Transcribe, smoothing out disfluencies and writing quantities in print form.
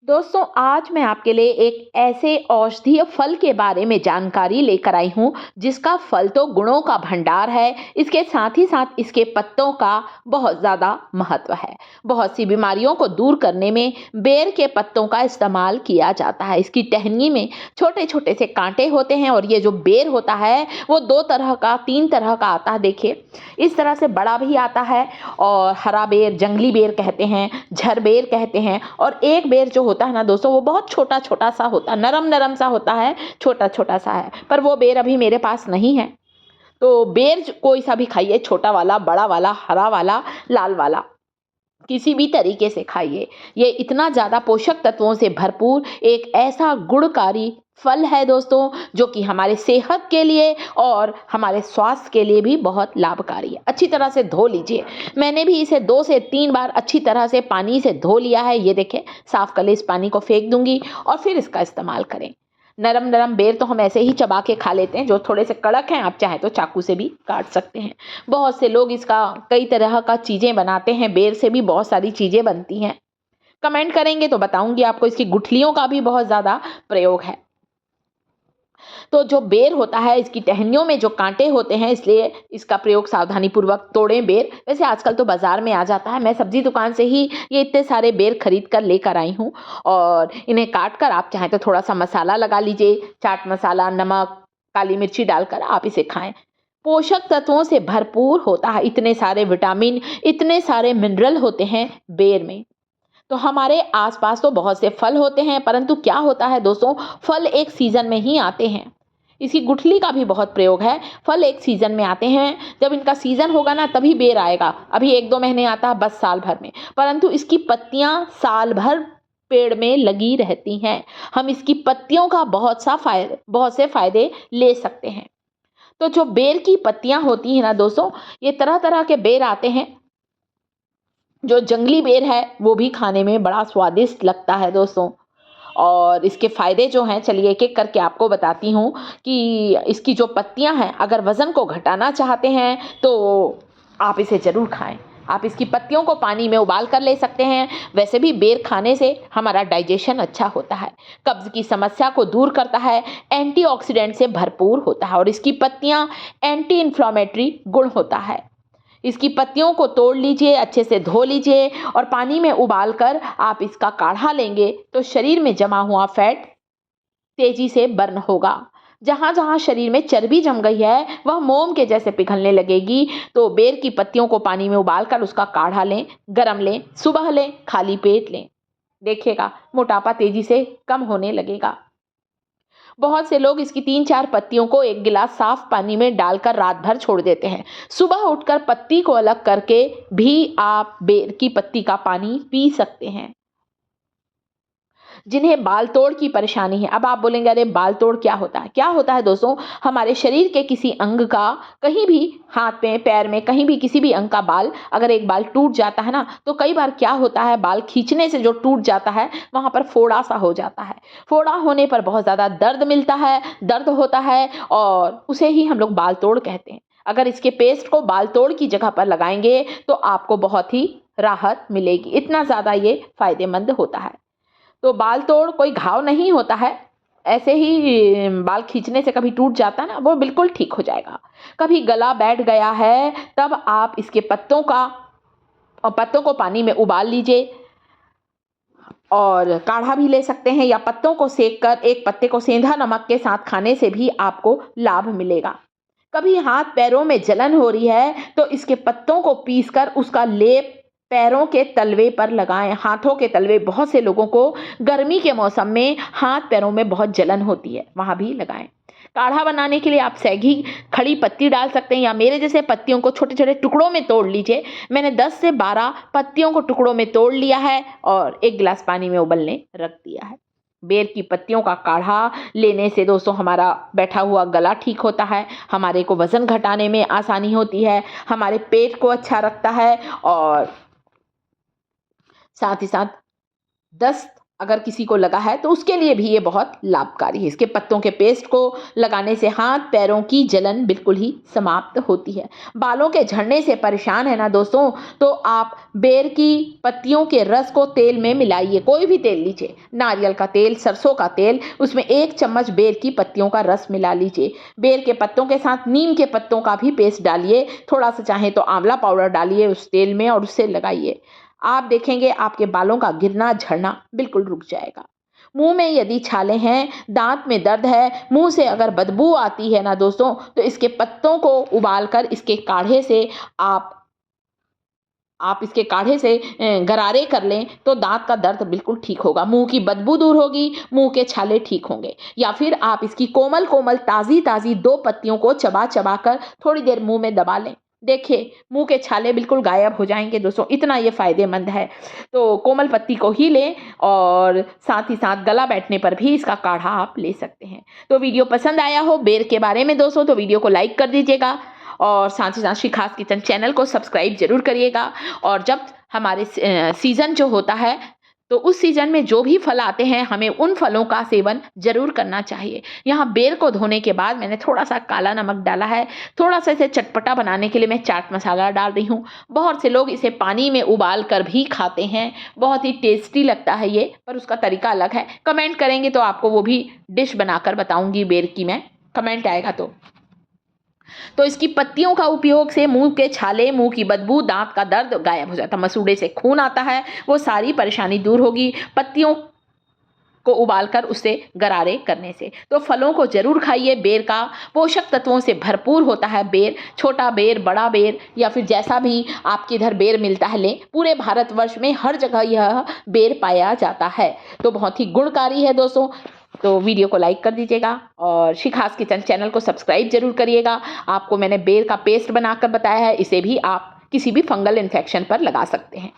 दोस्तों, आज मैं आपके लिए एक ऐसे औषधीय फल के बारे में जानकारी लेकर आई हूँ, जिसका फल तो गुणों का भंडार है, इसके साथ ही साथ इसके पत्तों का बहुत ज़्यादा महत्व है। बहुत सी बीमारियों को दूर करने में बेर के पत्तों का इस्तेमाल किया जाता है। इसकी टहनी में छोटे-छोटे से काँटे होते हैं और ये जो बेर होता है, वो 2 तरह का, 3 तरह का आता है देखिए। इस तरह से बड़ा भी आता है और हरा बेर, जंगली बेर कहते हैं, झर बेर कहते हैं और एक बेर जो होता है ना दोस्तों, वो बहुत छोटा-छोटा सा होता है, नरम-नरम सा होता है, छोटा-छोटा सा है। पर वो बेर अभी मेरे पास नहीं है। तो बेर कोई सा भी खाइए, छोटा वाला, बड़ा वाला, हरा वाला, लाल वाला, किसी भी तरीके से खाइए। ये इतना ज़्यादा पोषक तत्वों से भरपूर एक ऐसा गुणकारी फल है दोस्तों, जो कि हमारे सेहत के लिए और हमारे स्वास्थ्य के लिए भी बहुत लाभकारी है। अच्छी तरह से धो लीजिए। मैंने भी इसे 2 से 3 बार अच्छी तरह से पानी से धो लिया है। ये देखें, साफ कर ले, इस पानी को फेंक दूँगी और फिर इसका इस्तेमाल करें। नरम-नरम बेर तो हम ऐसे ही चबा के खा लेते हैं, जो थोड़े से कड़क हैं आप चाहें तो चाकू से भी काट सकते हैं। बहुत से लोग इसका कई तरह का चीज़ें बनाते हैं, बेर से भी बहुत सारी चीज़ें बनती हैं। कमेंट करेंगे तो बताऊँगी आपको, इसकी गुठलियों का भी बहुत ज़्यादा प्रयोग है। तो जो बेर होता है, इसकी टहनियों में जो काँटे होते हैं, इसलिए इसका प्रयोग सावधानीपूर्वक तोड़ें बेर। वैसे आजकल तो बाज़ार में आ जाता है, मैं सब्ज़ी दुकान से ही ये इतने सारे बेर खरीद कर लेकर आई हूँ और इन्हें काट कर आप चाहें तो थोड़ा-सा मसाला लगा लीजिए, चाट मसाला, नमक, काली मिर्ची डालकर आप इसे खाएँ। पोषक तत्वों से भरपूर होता है, इतने सारे विटामिन, इतने सारे मिनरल होते हैं बेर में। तो हमारे आस-पास तो बहुत से फल होते हैं, परंतु क्या होता है दोस्तों, फल एक सीज़न में ही आते हैं। इसकी गुठली का भी बहुत प्रयोग है। फल एक सीज़न में आते हैं, जब इनका सीज़न होगा ना तभी बेर आएगा। अभी 1-2 महीने आता है बस साल भर में, परंतु इसकी पत्तियाँ साल भर पेड़ में लगी रहती हैं। हम इसकी पत्तियों का बहुत से फ़ायदे ले सकते हैं। तो जो बेर की पत्तियाँ होती हैं ना दोस्तों, ये तरह-तरह के बेर आते हैं। जो जंगली बेर है, वो भी खाने में बड़ा स्वादिष्ट लगता है दोस्तों। और इसके फ़ायदे जो हैं, चलिए एक-एक करके आपको बताती हूँ कि इसकी जो पत्तियाँ हैं, अगर वज़न को घटाना चाहते हैं, तो आप इसे ज़रूर खाएँ। आप इसकी पत्तियों को पानी में उबाल कर ले सकते हैं। वैसे भी बेर खाने से हमारा डाइजेशन अच्छा होता है, कब्ज़ की समस्या को दूर करता है, एंटीऑक्सीडेंट से भरपूर होता है और इसकी पत्तियाँ एंटी इन्फ्लेमेटरी गुण होता है। इसकी पत्तियों को तोड़ लीजिए, अच्छे से धो लीजिए और पानी में उबाल कर आप इसका काढ़ा लेंगे तो शरीर में जमा हुआ फैट तेजी से बर्न होगा। जहाँ-जहाँ शरीर में चर्बी जम गई है, वह मोम के जैसे पिघलने लगेगी। तो बेर की पत्तियों को पानी में उबाल कर उसका काढ़ा लें, गरम लें, सुबह लें, खाली पेट लें। देखिएगा, मोटापा तेजी से कम होने लगेगा। बहुत से लोग इसकी 3-4 पत्तियों को 1 गिलास साफ पानी में डालकर रात भर छोड़ देते हैं। सुबह उठकर पत्ती को अलग करके भी आप बेर की पत्ती का पानी पी सकते हैं। जिन्हें बाल तोड़ की परेशानी है, अब आप बोलेंगे अरे बाल तोड़ क्या होता है? क्या होता है दोस्तों, हमारे शरीर के किसी अंग का, कहीं भी हाथ में, पैर में, कहीं भी किसी भी अंग का बाल, अगर एक बाल टूट जाता है ना, तो कई बार क्या होता है, बाल खींचने से जो टूट जाता है, वहाँ पर फोड़ा सा हो जाता है। फोड़ा होने पर बहुत ज़्यादा दर्द मिलता है, दर्द होता है और उसे ही हम लोग बाल तोड़ कहते हैं। अगर इसके पेस्ट को बाल तोड़ की जगह पर लगाएँगे, तो आपको बहुत ही राहत मिलेगी। इतना ज़्यादा ये फ़ायदेमंद होता है। तो बाल तोड़ कोई घाव नहीं होता है, ऐसे ही बाल खींचने से कभी टूट जाता है ना, वो बिल्कुल ठीक हो जाएगा। कभी गला बैठ गया है, तब आप इसके पत्तों को पानी में उबाल लीजिए और काढ़ा भी ले सकते हैं या पत्तों को सेक कर एक पत्ते को सेंधा नमक के साथ खाने से भी आपको लाभ मिलेगा। कभी हाथ पैरों में जलन हो रही है, तो इसके पत्तों को पीसकर उसका लेप पैरों के तलवे पर लगाएँ, हाथों के तलवे। बहुत से लोगों को गर्मी के मौसम में हाथ पैरों में बहुत जलन होती है, वहाँ भी लगाएँ। काढ़ा बनाने के लिए आप सैंधी खड़ी पत्ती डाल सकते हैं या मेरे जैसे पत्तियों को छोटे-छोटे टुकड़ों में तोड़ लीजिए। मैंने 10 से 12 पत्तियों को टुकड़ों में तोड़ लिया है और 1 गिलास पानी में उबलने रख दिया है। बेर की पत्तियों का काढ़ा लेने से दोस्तों हमारा बैठा हुआ गला ठीक होता है, हमारे को वज़न घटाने में आसानी होती है, हमारे पेट को अच्छा रखता है और साथ ही साथ दस्त अगर किसी को लगा है तो उसके लिए भी ये बहुत लाभकारी है। इसके पत्तों के पेस्ट को लगाने से हाथ पैरों की जलन बिल्कुल ही समाप्त होती है। बालों के झड़ने से परेशान है ना दोस्तों, तो आप बेर की पत्तियों के रस को तेल में मिलाइए। कोई भी तेल लीजिए, नारियल का तेल, सरसों का तेल, उसमें 1 चम्मच बेर की पत्तियों का रस मिला लीजिए। बेर के पत्तों के साथ नीम के पत्तों का भी पेस्ट डालिए, थोड़ा सा चाहे तो आंवला पाउडर डालिए उस तेल में और उससे लगाइए। आप देखेंगे आपके बालों का गिरना झड़ना बिल्कुल रुक जाएगा। मुंह में यदि छाले हैं, दांत में दर्द है, मुंह से अगर बदबू आती है ना दोस्तों, तो इसके पत्तों को उबालकर इसके काढ़े से आप इसके काढ़े से गरारे कर लें तो दांत का दर्द बिल्कुल ठीक होगा, मुंह की बदबू दूर होगी, मुंह के छाले ठीक होंगे। या फिर आप इसकी कोमल कोमल ताज़ी ताज़ी 2 पत्तियों को चबा चबा कर थोड़ी देर मुंह में दबा लें। देखिए मुंह के छाले बिल्कुल गायब हो जाएंगे दोस्तों, इतना ये फ़ायदेमंद है। तो कोमल पत्ती को ही लें और साथ ही साथ गला बैठने पर भी इसका काढ़ा आप ले सकते हैं। तो वीडियो पसंद आया हो बेर के बारे में दोस्तों, तो वीडियो को लाइक कर दीजिएगा और साथ ही साथ शिखास किचन चैनल को सब्सक्राइब जरूर करिएगा। और जब हमारे सीज़न जो होता है तो उस सीज़न में जो भी फल आते हैं हमें उन फलों का सेवन जरूर करना चाहिए। यहाँ बेर को धोने के बाद मैंने थोड़ा सा काला नमक डाला है, थोड़ा सा इसे चटपटा बनाने के लिए मैं चाट मसाला डाल रही हूँ। बहुत से लोग इसे पानी में उबाल कर भी खाते हैं, बहुत ही टेस्टी लगता है ये, पर उसका तरीका अलग है। कमेंट करेंगे तो आपको वो भी डिश बनाकर बताऊंगी बेर की मैं, कमेंट आएगा तो इसकी पत्तियों का उपयोग से मुंह के छाले, मुंह की बदबू, दांत का दर्द गायब हो जाता है। मसूड़े से खून आता है, वो सारी परेशानी दूर होगी पत्तियों को उबालकर उससे गरारे करने से। तो फलों को जरूर खाइए, बेर का पोषक तत्वों से भरपूर होता है बेर। छोटा बेर, बड़ा बेर या फिर जैसा भी आपके इधर बेर मिलता है लें, पूरे भारतवर्ष में हर जगह यह बेर पाया जाता है। तो बहुत ही गुणकारी है दोस्तों। तो वीडियो को लाइक कर दीजिएगा और शिखास किचन चैनल को सब्सक्राइब जरूर करिएगा। आपको मैंने बेर का पेस्ट बनाकर बताया है, इसे भी आप किसी भी फंगल इन्फेक्शन पर लगा सकते हैं।